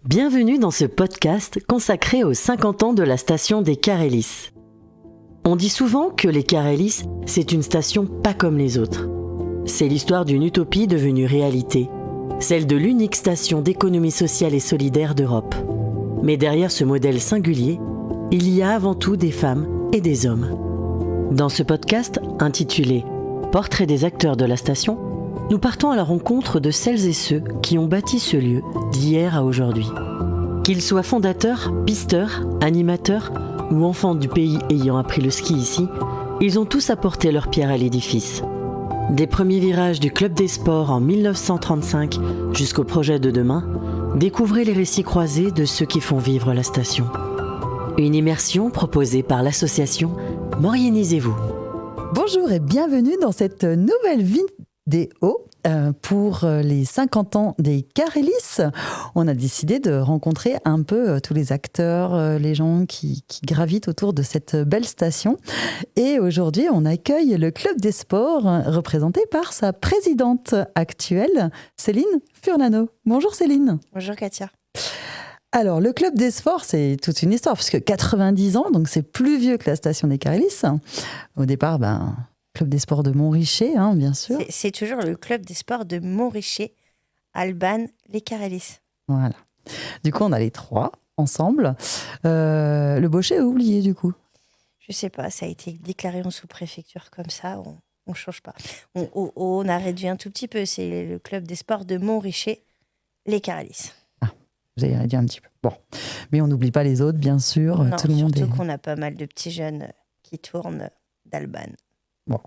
Bienvenue dans ce podcast consacré aux 50 ans de la station des Carélis. On dit souvent que les Carélis, c'est une station pas comme les autres. C'est l'histoire d'une utopie devenue réalité, celle de l'unique station d'économie sociale et solidaire d'Europe. Mais derrière ce modèle singulier, il y a avant tout des femmes et des hommes. Dans ce podcast intitulé « Portrait des acteurs de la station », nous partons à la rencontre de celles et ceux qui ont bâti ce lieu d'hier à aujourd'hui. Qu'ils soient fondateurs, pisteurs, animateurs ou enfants du pays ayant appris le ski ici, ils ont tous apporté leur pierre à l'édifice. Des premiers virages du Club des Sports en 1935 jusqu'au projet de demain, découvrez les récits croisés de ceux qui font vivre la station. Une immersion proposée par l'association Morianisez-vous. Bonjour et bienvenue dans cette nouvelle vidéo pour les 50 ans des Carélis. On a décidé de rencontrer un peu tous les acteurs, les gens qui gravitent autour de cette belle station. Et aujourd'hui, on accueille le Club des Sports, représenté par sa présidente actuelle, Céline Furnano. Bonjour Céline. Bonjour Katia. Alors, le Club des Sports, c'est toute une histoire, parce que 90 ans, donc c'est plus vieux que la station des Carélis. Au départ, Club des Sports de Montricher, bien sûr. C'est toujours le Club des Sports de Montricher, Alban, les Carélis. Voilà. Du coup, on a les trois ensemble. Le Bochet est oublié, du coup. Je sais pas, ça a été déclaré en sous-préfecture comme ça, on ne change pas. On a réduit un tout petit peu, c'est le Club des Sports de Montricher, les Carélis. Ah, vous avez réduit un petit peu. Bon, mais on n'oublie pas les autres, bien sûr. Non, tout le monde surtout qu'on a pas mal de petits jeunes qui tournent d'Alban. Bon.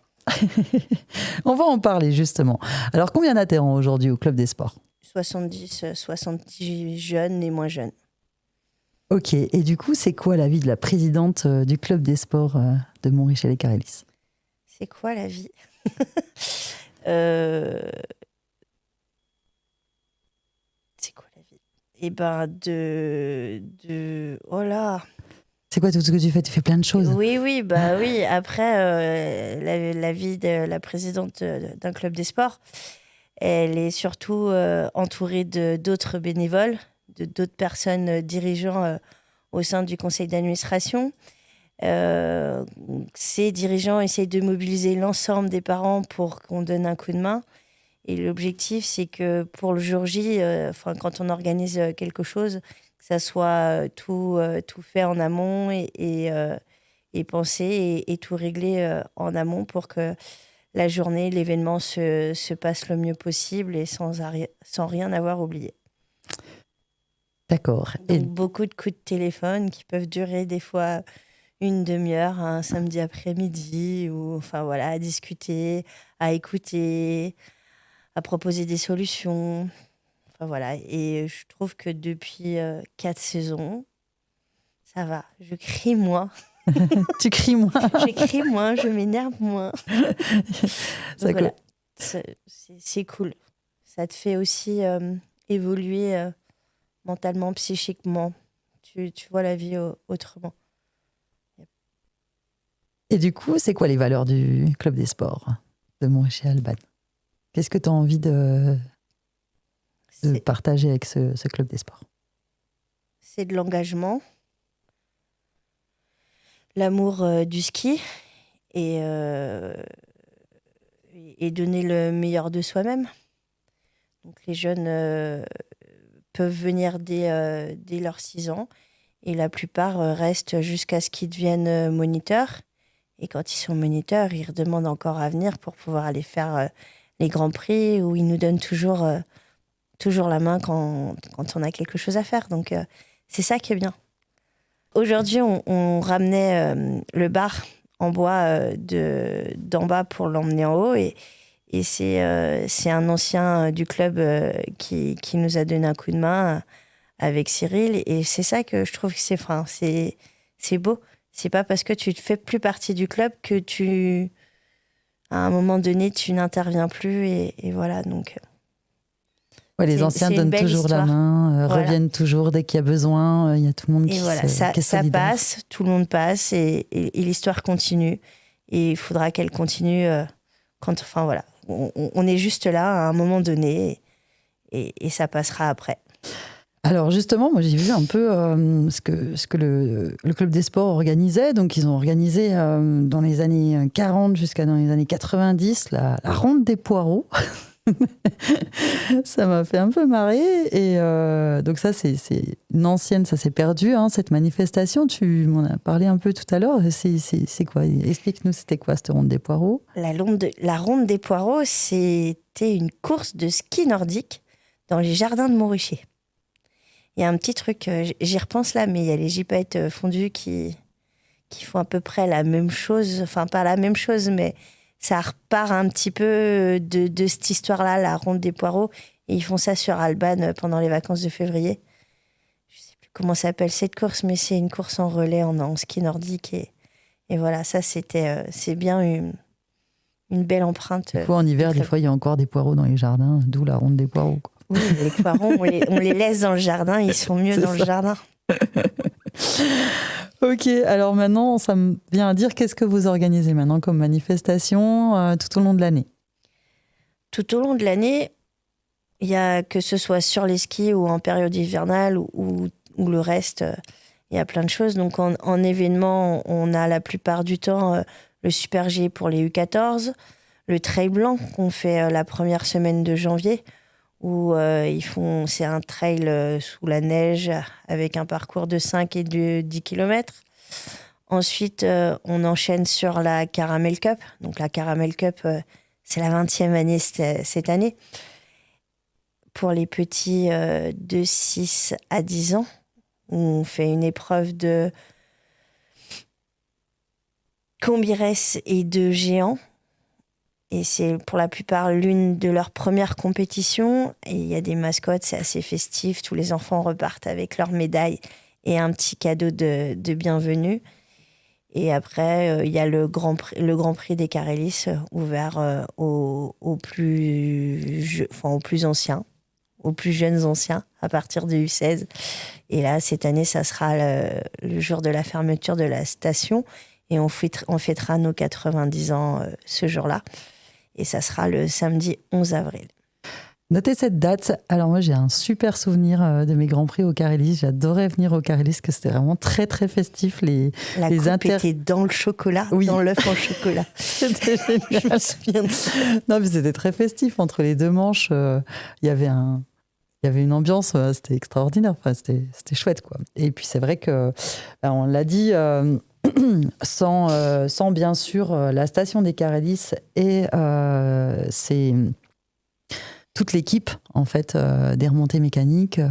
On va en parler justement. Alors, combien d'adhérents aujourd'hui au Club des Sports ? 70 jeunes et moins jeunes. Ok, et du coup, c'est quoi la vie de la présidente du Club des Sports de Montricher-les-Carélis ? C'est quoi la vie ? C'est quoi la vie ? Eh ben, oh là. C'est quoi tout ce que tu fais ? Tu fais plein de choses. Oui. Après, la vie de la présidente d'un club des sports, elle est surtout entourée d'autres bénévoles, d'autres personnes dirigeants au sein du conseil d'administration. Ces dirigeants essayent de mobiliser l'ensemble des parents pour qu'on donne un coup de main. Et l'objectif, c'est que pour le jour J, quand on organise quelque chose, que ça soit tout fait en amont et pensé et tout réglé en amont pour que la journée, l'événement se passe le mieux possible et sans rien avoir oublié. D'accord. Donc, beaucoup de coups de téléphone qui peuvent durer des fois une demi-heure, un samedi après-midi, ou à discuter, à écouter, à proposer des solutions. Et je trouve que depuis 4 saisons, ça va. Je crie moins. Tu cries moins. Je crie moins, je m'énerve moins. Donc, voilà. C'est cool. Ça te fait aussi évoluer mentalement, psychiquement. Tu vois la vie autrement. Et du coup, c'est quoi les valeurs du Club des Sports de Montricher-Alban ? Qu'est-ce que tu as envie de partager avec ce Club des Sports ? C'est de l'engagement, l'amour du ski et donner le meilleur de soi-même. Donc les jeunes peuvent venir dès leurs 6 ans et la plupart restent jusqu'à ce qu'ils deviennent moniteurs. Et quand ils sont moniteurs, ils redemandent encore à venir pour pouvoir aller faire les grands prix où ils nous donnent toujours la main quand on a quelque chose à faire. Donc, c'est ça qui est bien. Aujourd'hui, on ramenait le bar en bois d'en bas pour l'emmener en haut. Et c'est un ancien du club qui nous a donné un coup de main avec Cyril. Et c'est ça que je trouve que c'est beau. C'est pas parce que tu ne fais plus partie du club que à un moment donné, tu n'interviens plus. Et voilà, donc... Ouais, les anciens donnent toujours histoire. La main, reviennent toujours dès qu'il y a besoin. Il y a tout le monde qui ça passe, tout le monde passe et l'histoire continue. Et il faudra qu'elle continue on est juste là à un moment donné et ça passera après. Alors justement, moi j'ai vu un peu ce que le Club des Sports organisait. Donc ils ont organisé dans les années 40 jusqu'à dans les années 90 la ronde des poireaux. Ça m'a fait un peu marrer. Et donc ça, c'est une ancienne, ça s'est perdu, hein, cette manifestation. Tu m'en as parlé un peu tout à l'heure. C'est quoi? Explique-nous, c'était quoi cette ronde des poireaux? La ronde des poireaux, c'était une course de ski nordique dans les jardins de Montricher. Il y a un petit truc, j'y repense là, mais il y a les gypaètes fondues qui font à peu près la même chose. Enfin, pas la même chose, mais ça repart un petit peu de cette histoire-là, la ronde des poireaux. Et ils font ça sur Alban pendant les vacances de février. Je ne sais plus comment s'appelle cette course, mais c'est une course en relais en ski nordique. Et voilà, ça, c'est bien une belle empreinte. Du coup, en hiver, des fois, il y a encore des poireaux dans les jardins, d'où la ronde des poireaux, quoi. Oui, les poireaux, on les laisse dans le jardin, ils sont mieux dans le jardin. Ok, alors maintenant, ça me vient à dire, qu'est-ce que vous organisez maintenant comme manifestation tout au long de l'année? Tout au long de l'année, il y a, que ce soit sur les skis ou en période hivernale ou le reste, il y a plein de choses. Donc en événement, on a la plupart du temps le Super G pour les U14, le Trail Blanc qu'on fait la première semaine de janvier, où c'est un trail sous la neige avec un parcours de 5 et de 10 km. Ensuite, on enchaîne sur la Caramel Cup. Donc la Caramel Cup, c'est la 20e année cette année. Pour les petits de 6 à 10 ans, où on fait une épreuve de combiresse et de géant. Et c'est pour la plupart l'une de leurs premières compétitions. Et il y a des mascottes, c'est assez festif. Tous les enfants repartent avec leurs médailles et un petit cadeau de bienvenue. Et après, il y a le Grand Prix des Carélis ouvert aux plus anciens, aux plus jeunes anciens, à partir de U16. Et là, cette année, ça sera le jour de la fermeture de la station. Et on fêtera nos 90 ans ce jour-là. Et ça sera le samedi 11 avril. Notez cette date. Alors moi, j'ai un super souvenir de mes Grands Prix au Carélis. J'adorais venir au Carélis, parce que c'était vraiment très, très festif. La coupe était dans le chocolat, oui. Dans l'œuf en chocolat. C'était génial. Je me souviens de ça. Non, mais c'était très festif. Entre les deux manches, il y avait une ambiance, c'était extraordinaire. Enfin, c'était chouette, quoi. Et puis, c'est vrai que, on l'a dit... sans bien sûr la station des Carélis et c'est toute l'équipe en fait des remontées mécaniques.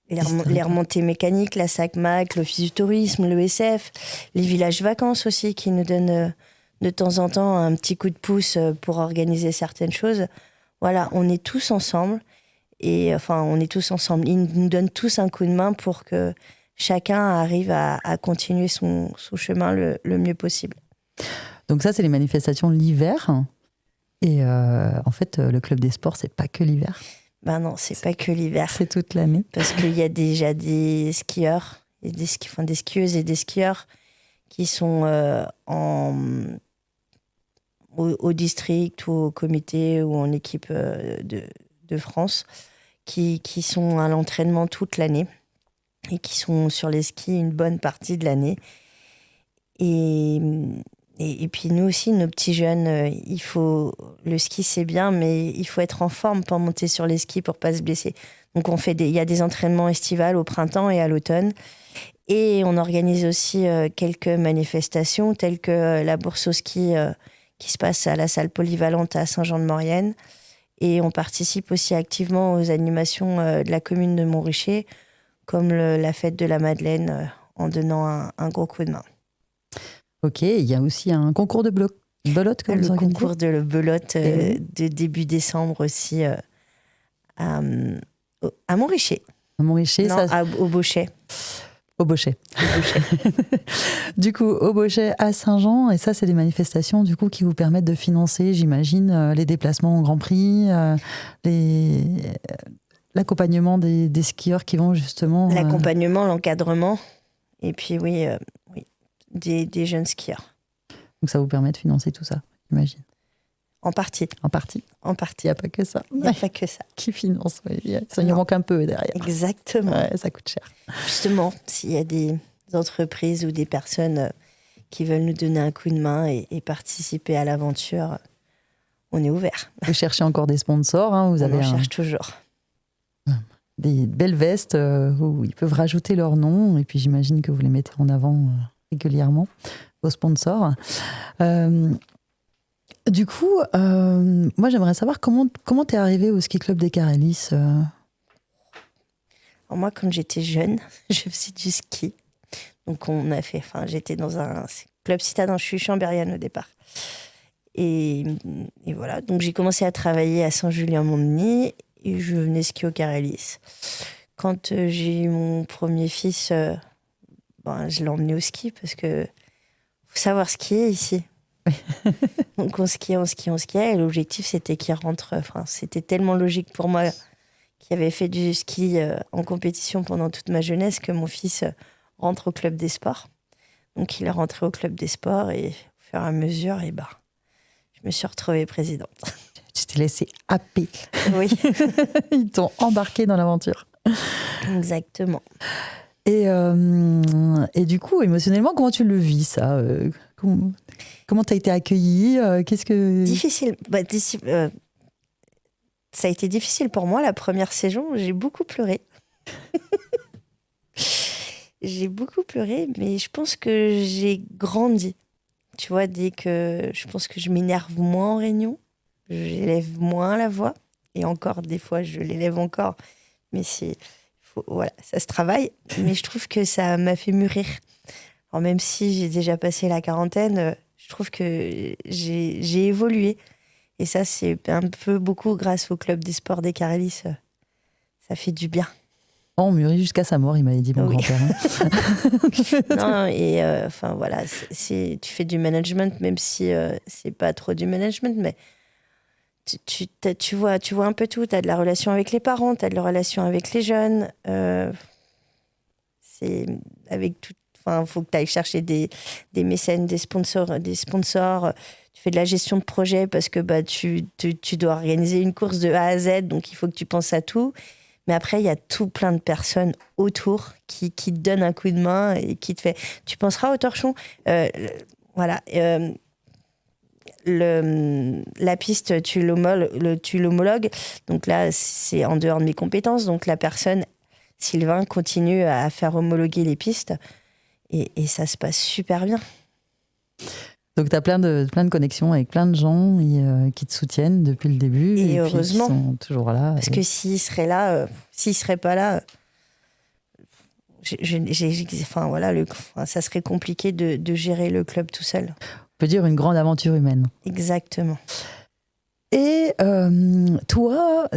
Les remontées mécaniques, la SACMAC, l'Office du tourisme, l'ESF, les villages vacances aussi qui nous donnent de temps en temps un petit coup de pouce pour organiser certaines choses. Voilà, on est tous ensemble Ils nous donnent tous un coup de main pour que chacun arrive à continuer son chemin le mieux possible. Donc ça, c'est les manifestations l'hiver. Et en fait, le Club des Sports, c'est pas que l'hiver. Ben non, c'est pas que l'hiver. C'est toute l'année. Parce qu'il y a déjà des skieurs, et des skieuses et des skieurs qui sont au district ou au comité ou en équipe de France, qui sont à l'entraînement toute l'année et qui sont sur les skis une bonne partie de l'année. Et puis nous aussi, nos petits jeunes, le ski c'est bien, mais il faut être en forme pour monter sur les skis pour pas se blesser. Donc il y a des entraînements estivales au printemps et à l'automne. Et on organise aussi quelques manifestations telles que la bourse au ski qui se passe à la salle polyvalente à Saint-Jean-de-Maurienne. Et on participe aussi activement aux animations de la commune de Montricher, comme la fête de la Madeleine, en donnant un gros coup de main. Ok, il y a aussi un concours de belote que vous organisez. Le concours de belote de début décembre aussi à Montricher. À Montricher, non, au Bochet. Au Bochet. Du coup, au Bochet, à Saint-Jean, et ça, c'est des manifestations du coup qui vous permettent de financer, j'imagine, les déplacements au Grand Prix, l'accompagnement des skieurs qui vont justement... L'accompagnement, l'encadrement, et puis oui, des jeunes skieurs. Donc ça vous permet de financer tout ça, j'imagine. En partie. En partie. En Il partie. n'y a pas que ça. Il n'y a pas que ça. Qui finance, oui. Ça y Non. manque un peu derrière. Exactement. Ouais, ça coûte cher. Justement, s'il y a des entreprises ou des personnes qui veulent nous donner un coup de main et participer à l'aventure, on est ouvert. Vous cherchez encore des sponsors, hein, vous On avez en cherche toujours. des belles vestes où ils peuvent rajouter leur nom, et puis j'imagine que vous les mettez en avant régulièrement, vos sponsors. Du coup, moi j'aimerais savoir comment t'es arrivée au ski club des Carélis. Alors moi, quand j'étais jeune, je faisais du ski. Donc j'étais dans un club citadin, je suis chambérienne au départ. Et voilà, donc j'ai commencé à travailler à Saint-Julien-Mont-Denis et je venais skier au Carélis. Quand j'ai eu mon premier fils, je l'ai emmené au ski parce que faut savoir skier ici. Donc on skiait et l'objectif c'était qu'il rentre. C'était tellement logique pour moi qui avait fait du ski en compétition pendant toute ma jeunesse que mon fils rentre au club des sports. Donc il est rentré au club des sports et au fur et à mesure, je me suis retrouvée présidente. Tu t'es laissée happer. Oui. Ils t'ont embarqué dans l'aventure. Exactement. Et du coup, émotionnellement, comment tu le vis, ça Comment t'as été accueillie Qu'est-ce que... Difficile. Ça a été difficile pour moi la première saison. J'ai beaucoup pleuré. J'ai beaucoup pleuré, mais je pense que j'ai grandi. Tu vois, je pense que je m'énerve moins en réunion, j'élève moins la voix, et encore, des fois, je l'élève encore, mais voilà, ça se travaille, mais je trouve que ça m'a fait mûrir. Alors, même si j'ai déjà passé la quarantaine, je trouve que j'ai évolué, et ça, c'est un peu beaucoup grâce au club des sports des Carélis. Ça fait du bien. On mûrit jusqu'à sa mort, il m'avait dit mon grand-père. Non, et voilà, tu fais du management, même si c'est pas trop du management, mais tu vois un peu tout. Tu as de la relation avec les parents, tu as de la relation avec les jeunes. C'est avec tout. Enfin, faut que tu ailles chercher des mécènes, des sponsors. Tu fais de la gestion de projet parce que tu dois organiser une course de A à Z, donc il faut que tu penses à tout. Mais après, il y a tout plein de personnes autour qui te donnent un coup de main et qui te fait... Tu penseras au torchon. Voilà. La piste, tu l'homologues. Donc là, c'est en dehors de mes compétences. Donc la personne, Sylvain, continue à faire homologuer les pistes. Et ça se passe super bien. Donc, tu as plein de connexions avec plein de gens qui te soutiennent depuis le début. Et Puis heureusement. qui sont toujours là. Parce que s'ils seraient là, s'ils seraient pas là, ça serait compliqué de gérer le club tout seul. On peut dire une grande aventure humaine. Exactement. Et toi,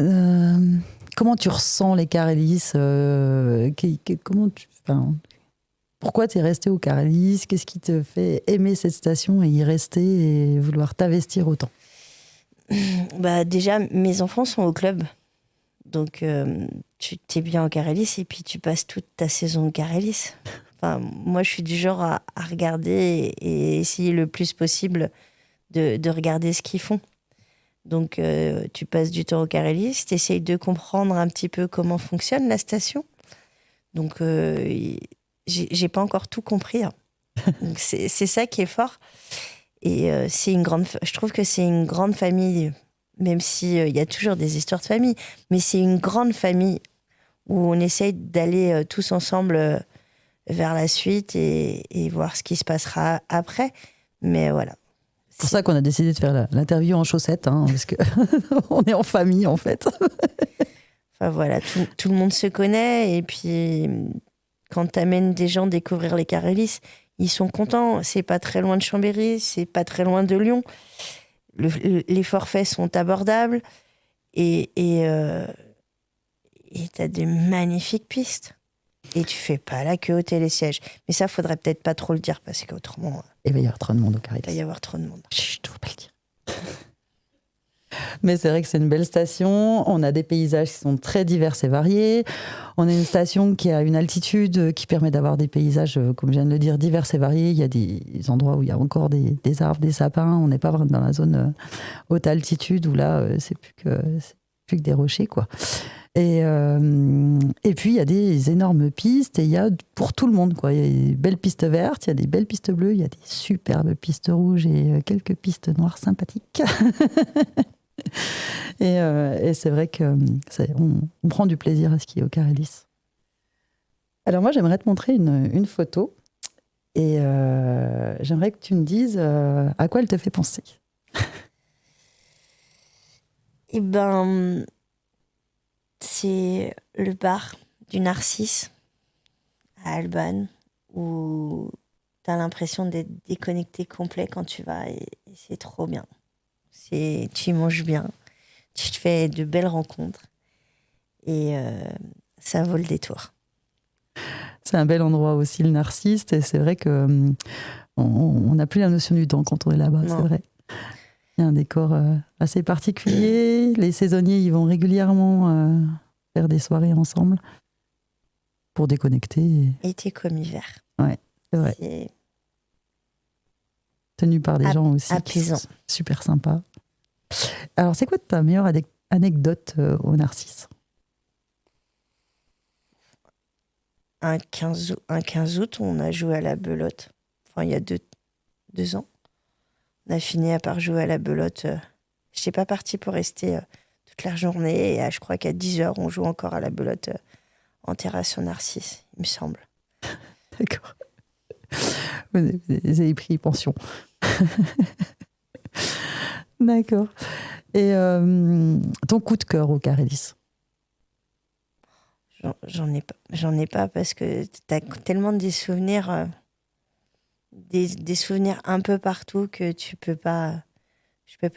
comment tu ressens les Carélis pourquoi tu es resté au Carélis? Qu'est-ce qui te fait aimer cette station et y rester et vouloir t'investir autant? Déjà, mes enfants sont au club. Donc, tu t'es bien au Carélis et puis tu passes toute ta saison au Carélis. Moi, je suis du genre à regarder et essayer le plus possible de regarder ce qu'ils font. Donc, tu passes du temps au Carélis, tu essayes de comprendre un petit peu comment fonctionne la station. Donc, j'ai pas encore tout compris. Hein. Donc c'est ça qui est fort. Et je trouve que c'est une grande famille, même s'il y a toujours des histoires de famille, mais c'est une grande famille où on essaye d'aller tous ensemble vers la suite et voir ce qui se passera après. Mais voilà. C'est pour ça qu'on a décidé de faire l'interview en chaussettes, hein, parce qu'on est en famille en fait. Voilà, tout le monde se connaît et puis... Quand tu amènes des gens découvrir les Carélis, ils sont contents. C'est pas très loin de Chambéry, c'est pas très loin de Lyon. Les forfaits sont abordables et t'as des magnifiques pistes. Et tu fais pas la queue au télésiège. Mais ça, faudrait peut-être pas trop le dire parce qu'autrement... Il va y avoir trop de monde au Carélis. Il va y avoir trop de monde. Chut, faut pas le dire. Mais c'est vrai que c'est une belle station. On a des paysages qui sont très divers et variés. On a une station qui a une altitude qui permet d'avoir des paysages, comme je viens de le dire, divers et variés. Il y a des endroits où il y a encore des arbres, des sapins. On n'est pas vraiment dans la zone haute altitude où là, c'est plus que des rochers, quoi. Et puis, il y a des énormes pistes et il y a pour tout le monde, quoi. Il y a des belles pistes vertes, il y a des belles pistes bleues, il y a des superbes pistes rouges et quelques pistes noires sympathiques. Et c'est vrai qu'on prend du plaisir à skier au Carélis. Alors moi, j'aimerais te montrer une photo et j'aimerais que tu me dises à quoi elle te fait penser. Eh ben, c'est le bar du Narcisse à Albanne où tu as l'impression d'être déconnecté complet quand tu vas et c'est trop bien. Tu y manges bien, tu te fais de belles rencontres et ça vaut le détour. C'est un bel endroit aussi, le Narcisse, et c'est vrai que on n'a plus la notion du temps quand on est là-bas, Non. c'est vrai. Il y a un décor assez particulier. Les saisonniers, ils vont régulièrement faire des soirées ensemble pour déconnecter. Été comme hiver. Ouais, c'est vrai. C'est Tenu par des gens aussi apaisant. qui sont super sympas. Alors, c'est quoi ta meilleure anecdote au Narcisse ? Un 15 août, on a joué à la belote. Enfin, il y a deux ans. On a fini par jouer à la belote. Je n'étais pas partie pour rester toute la journée. Et je crois qu'à 10h, on joue encore à la belote en terrasse au Narcisse, il me semble. D'accord. Vous avez pris pension. D'accord. Et ton coup de cœur au Carélis ? J'en ai pas parce que tu as tellement des souvenirs, des souvenirs un peu partout que je peux pas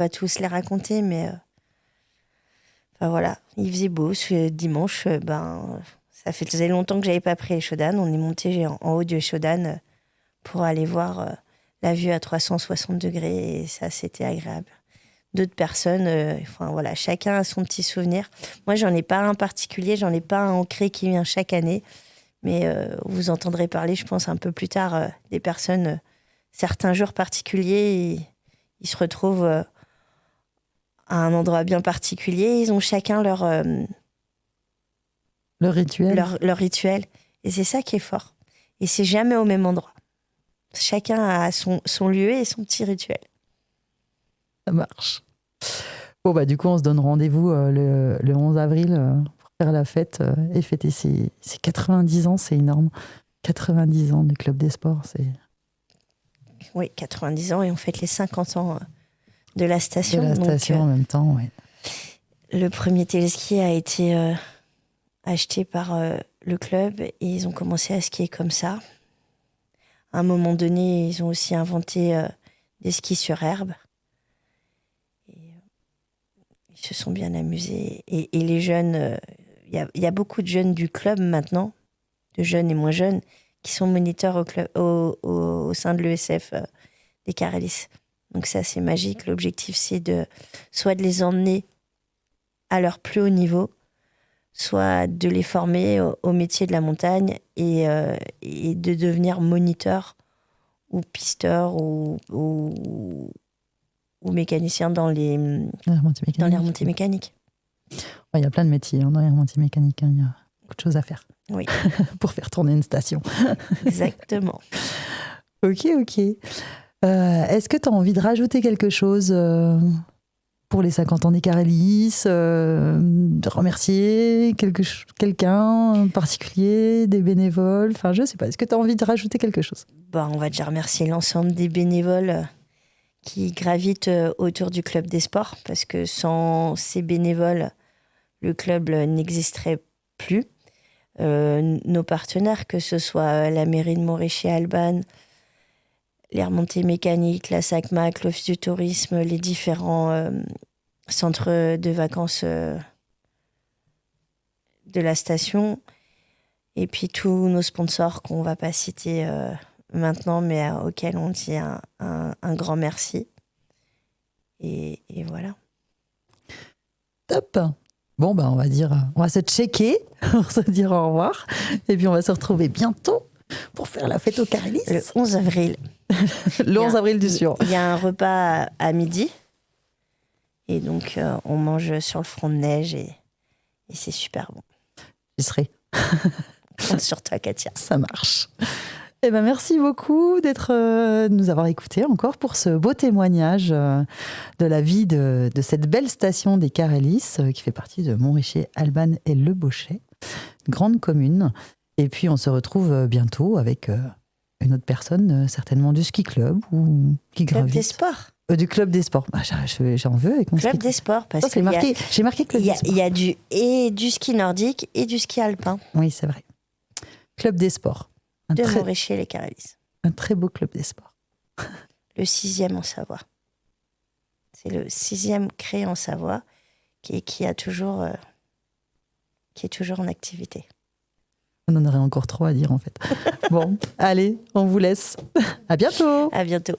tous les raconter, mais enfin voilà, il faisait beau ce dimanche, ça faisait longtemps que j'avais pas pris les Shodan. On est monté en haut du Shodan pour aller voir la vue à 360 degrés et ça c'était agréable. D'autres personnes, enfin voilà, chacun a son petit souvenir. Moi, j'en ai pas un particulier, j'en ai pas un ancré qui vient chaque année, mais vous entendrez parler, je pense, un peu plus tard, des personnes, certains jours particuliers, ils se retrouvent à un endroit bien particulier, ils ont chacun leur rituel. Leur rituel, et c'est ça qui est fort. Et c'est jamais au même endroit. Chacun a son lieu et son petit rituel. Ça marche. Bon, du coup, on se donne rendez-vous le 11 avril pour faire la fête et fêter ses 90 ans. C'est énorme. 90 ans du Club des Sports. Oui, 90 ans et on fête les 50 ans de la station. De la station en même temps, oui. Le premier téléski a été acheté par le club et ils ont commencé à skier comme ça. À un moment donné, ils ont aussi inventé des skis sur herbe. Ils se sont bien amusés. Et les jeunes, il y a beaucoup de jeunes du club maintenant, de jeunes et moins jeunes, qui sont moniteurs au sein de l'ESF des Carélis. Donc c'est assez magique. L'objectif, c'est soit de les emmener à leur plus haut niveau, soit de les former au métier de la montagne et de devenir moniteurs ou pisteurs ou mécaniciens dans les remontées mécaniques. Il y a plein de métiers dans les remontées mécaniques. Il y a beaucoup de choses à faire. Oui. Pour faire tourner une station. Exactement. Ok. Est-ce que tu as envie de rajouter quelque chose pour les 50 ans des Carélis, de remercier quelqu'un en particulier, des bénévoles, enfin je sais pas, est-ce que tu as envie de rajouter quelque chose ? On va déjà remercier l'ensemble des bénévoles qui gravitent autour du Club des Sports, parce que sans ces bénévoles, le club n'existerait plus. Nos partenaires, que ce soit la mairie de Montrichet-Albanne, les remontées mécaniques, la SACMAC, l'Office du tourisme, les différents centres de vacances de la station, et puis tous nos sponsors qu'on ne va pas citer maintenant, mais auxquels on dit un grand merci. Et voilà. Top. Bon, on va se checker pour se dire au revoir. Et puis, on va se retrouver bientôt pour faire la fête au Carélis. Le 11 avril. Le 11 avril du Sion. Il y a un repas à midi. Et donc, on mange sur le front de neige et c'est super bon. J'y serai. Compte sur toi, Katia. Ça marche. Eh ben, merci beaucoup de nous avoir écoutés encore pour ce beau témoignage de la vie de cette belle station des Carélis qui fait partie de Montricher, Albanne et Le Bochet, grande commune. Et puis on se retrouve bientôt avec une autre personne, certainement du ski club ou qui Club gravite. des sports. Du club des sports. J'en veux avec mon Club ski. des sports, parce Ça, que j'ai marqué club des sports. il y a du ski nordique et du ski alpin. Oui, c'est vrai. Club des sports. De Montricher les Carélis. Un très beau club des sports. Le 6e en Savoie. C'est le 6e créé en Savoie qui est toujours en activité. On en aurait encore 3 à dire en fait. Bon, allez, on vous laisse. À bientôt. À bientôt.